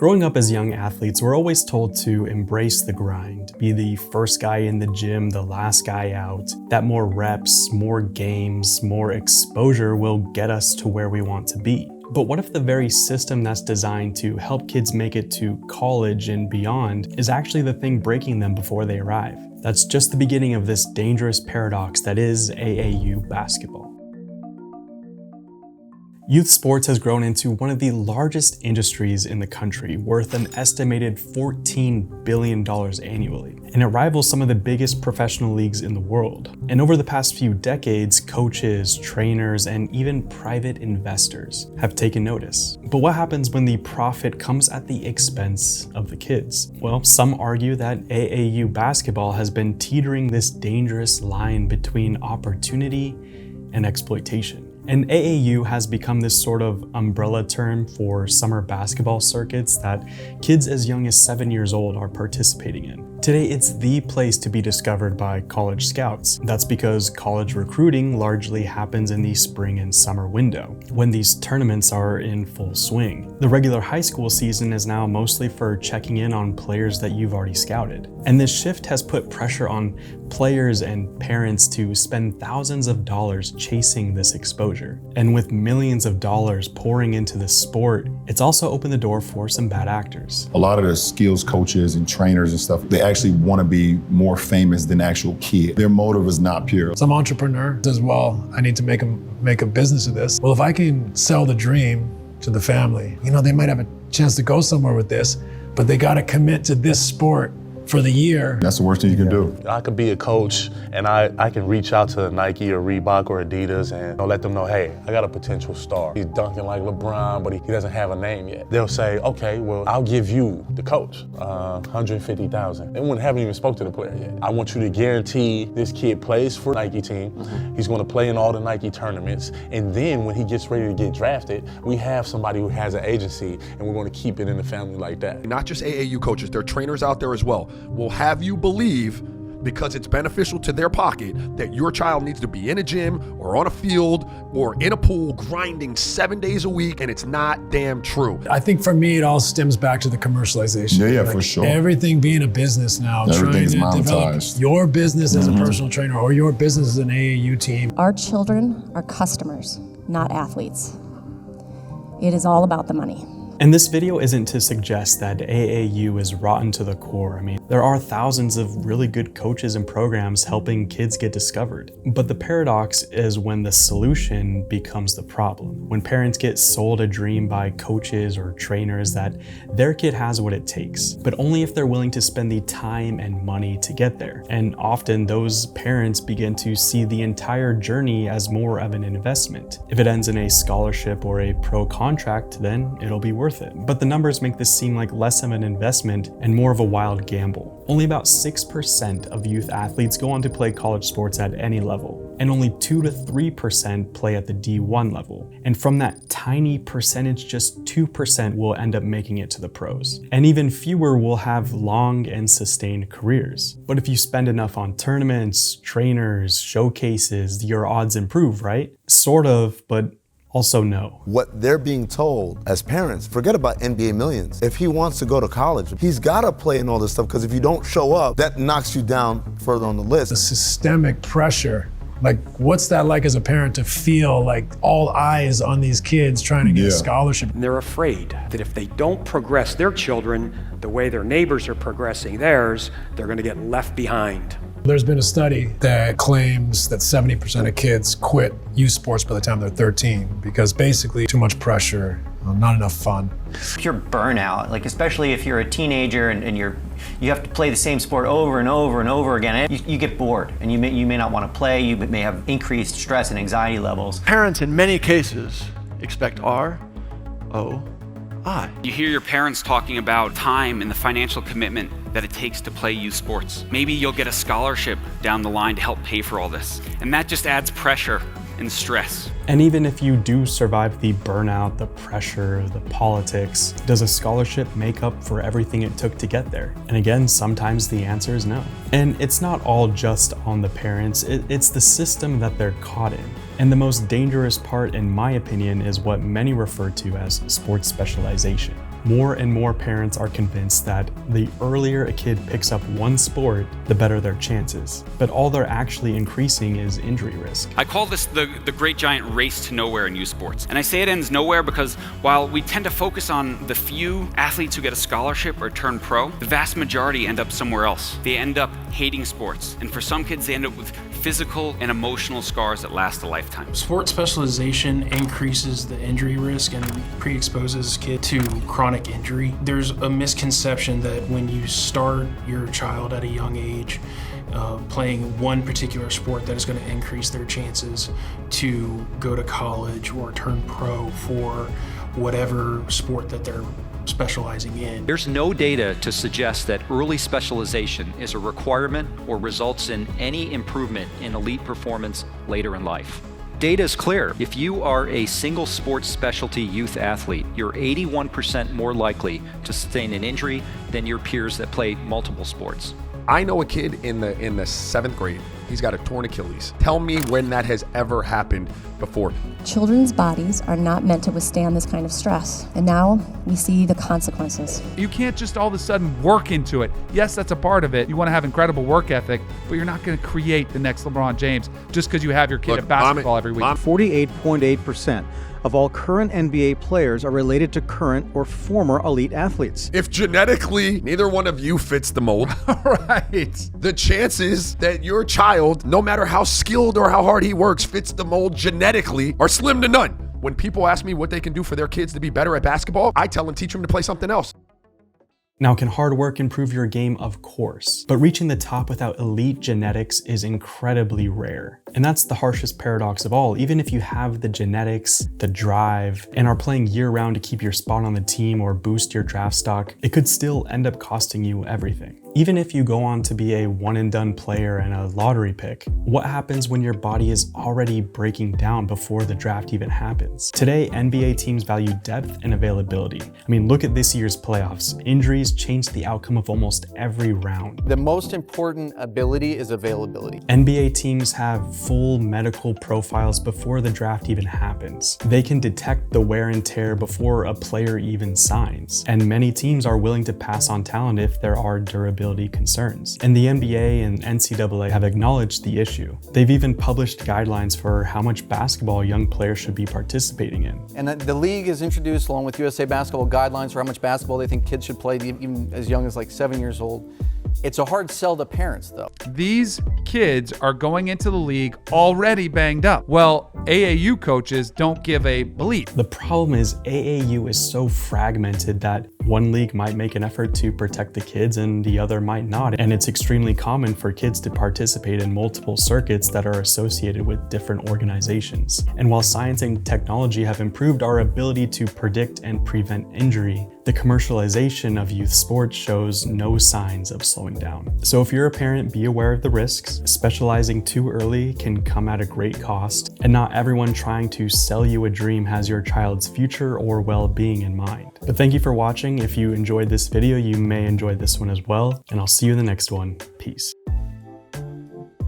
Growing up as young athletes, we're always told to embrace the grind, be the first guy in the gym, the last guy out, that more reps, more games, more exposure will get us to where we want to be. But what if the very system that's designed to help kids make it to college and beyond is actually the thing breaking them before they arrive? That's just the beginning of this dangerous paradox that is AAU basketball. Youth sports has grown into one of the largest industries in the country, worth an estimated $14 billion annually, and it rivals some of the biggest professional leagues in the world. And over the past few decades, coaches, trainers, and even private investors have taken notice. But what happens when the profit comes at the expense of the kids? Well, some argue that AAU basketball has been teetering this dangerous line between opportunity and exploitation. And AAU has become this sort of umbrella term for summer basketball circuits that kids as young as 7 years old are participating in. Today, it's the place to be discovered by college scouts. That's because college recruiting largely happens in the spring and summer window, when these tournaments are in full swing. The regular high school season is now mostly for checking in on players that you've already scouted. And this shift has put pressure on players and parents to spend thousands of dollars chasing this exposure. And with millions of dollars pouring into this sport, it's also opened the door for some bad actors. A lot of the skills coaches and trainers and stuff, they actually want to be more famous than actual kid. Their motive is not pure. Some entrepreneur says, well, I need to make a business of this. Well, if I can sell the dream to the family, they might have a chance to go somewhere with this, but they got to commit to this sport for the year. That's the worst thing you can do. I could be a coach and I can reach out to Nike or Reebok or Adidas and let them know, hey, I got a potential star. He's dunking like LeBron, but he doesn't have a name yet. They'll say, okay, well, I'll give you, the coach, $150,000. They haven't even spoke to the player yet. I want you to guarantee this kid plays for Nike team. He's gonna play in all the Nike tournaments. And then when he gets ready to get drafted, we have somebody who has an agency and we're gonna keep it in the family like that. Not just AAU coaches, there are trainers out there as well. Will have you believe, because it's beneficial to their pocket, that your child needs to be in a gym or on a field or in a pool grinding 7 days a week, and it's not damn true. I think for me, it all stems back to the commercialization. Yeah, for sure. Everything being a business now, Everything's trying to develop monetized. your business as a personal trainer or your business as an AAU team. Our children are customers, not athletes. It is all about the money. And this video isn't to suggest that AAU is rotten to the core. There are thousands of really good coaches and programs helping kids get discovered. But the paradox is when the solution becomes the problem. When parents get sold a dream by coaches or trainers that their kid has what it takes, but only if they're willing to spend the time and money to get there. And often those parents begin to see the entire journey as more of an investment. If it ends in a scholarship or a pro contract, then it'll be worth it. But the numbers make this seem like less of an investment and more of a wild gamble. Only about 6% of youth athletes go on to play college sports at any level, and only 2 to 3% play at the D1 level. And from that tiny percentage, just 2% will end up making it to the pros. And even fewer will have long and sustained careers. But if you spend enough on tournaments, trainers, showcases, your odds improve, right? Sort of, but also no. What they're being told as parents, forget about NBA millions. If he wants to go to college, he's gotta play in all this stuff, because if you don't show up, that knocks you down further on the list. The systemic pressure, what's that like as a parent to feel like all eyes on these kids trying to get a scholarship? And they're afraid that if they don't progress their children the way their neighbors are progressing theirs, they're gonna get left behind. There's been a study that claims that 70% of kids quit youth sports by the time they're 13 because basically too much pressure, not enough fun. Pure burnout, especially if you're a teenager and you have to play the same sport over and over and over again. You get bored and you may not want to play, you may have increased stress and anxiety levels. Parents in many cases expect ROI. You hear your parents talking about time and the financial commitment that it takes to play youth sports. Maybe you'll get a scholarship down the line to help pay for all this. And that just adds pressure and stress. And even if you do survive the burnout, the pressure, the politics, does a scholarship make up for everything it took to get there? And again, sometimes the answer is no. And it's not all just on the parents, it's the system that they're caught in. And the most dangerous part, in my opinion, is what many refer to as sports specialization. More and more parents are convinced that the earlier a kid picks up one sport, the better their chances. But all they're actually increasing is injury risk. I call this the great giant race to nowhere in youth sports. And I say it ends nowhere because while we tend to focus on the few athletes who get a scholarship or turn pro, the vast majority end up somewhere else. They end up hating sports. And for some kids, they end up with physical and emotional scars that last a lifetime. Sport specialization increases the injury risk and pre-exposes kids to chronic injury. There's a misconception that when you start your child at a young age playing one particular sport, that is going to increase their chances to go to college or turn pro for whatever sport that they're specializing in. There's no data to suggest that early specialization is a requirement or results in any improvement in elite performance later in life. Data is clear. If you are a single sports specialty youth athlete, you're 81% more likely to sustain an injury than your peers that play multiple sports. I know a kid in the 7th grade. He's got a torn Achilles. Tell me when that has ever happened before. Children's bodies are not meant to withstand this kind of stress, and now we see the consequences. You can't just all of a sudden work into it. Yes, that's a part of it. You want to have incredible work ethic, but you're not going to create the next LeBron James just because you have your kid at basketball every week. 48.8% of all current NBA players are related to current or former elite athletes. If genetically neither one of you fits the mold, right, the chances that your child, no matter how skilled or how hard he works, fits the mold genetically are slim to none. When people ask me what they can do for their kids to be better at basketball, I tell them teach them to play something else. Now, can hard work improve your game? Of course, but reaching the top without elite genetics is incredibly rare. And that's the harshest paradox of all. Even if you have the genetics, the drive, and are playing year-round to keep your spot on the team or boost your draft stock, it could still end up costing you everything. Even if you go on to be a one-and-done player and a lottery pick, what happens when your body is already breaking down before the draft even happens? Today, NBA teams value depth and availability. I mean, look at this year's playoffs. Injuries changed the outcome of almost every round. The most important ability is availability. NBA teams have full medical profiles before the draft even happens. They can detect the wear and tear before a player even signs. And many teams are willing to pass on talent if there are durability concerns. And the NBA and NCAA have acknowledged the issue. They've even published guidelines for how much basketball young players should be participating in. And the league has introduced, along with USA Basketball, guidelines for how much basketball they think kids should play, even as young as like 7 years old. It's a hard sell to parents, though. These kids are going into the league already banged up. Well, AAU coaches don't give a bleep. The problem is AAU is so fragmented that one league might make an effort to protect the kids and the other might not. And it's extremely common for kids to participate in multiple circuits that are associated with different organizations. And while science and technology have improved our ability to predict and prevent injury, the commercialization of youth sports shows no signs of slowing down. So if you're a parent, be aware of the risks. Specializing too early can come at a great cost, and not everyone trying to sell you a dream has your child's future or well-being in mind. But thank you for watching. If you enjoyed this video, you may enjoy this one as well, and I'll see you in the next one. Peace.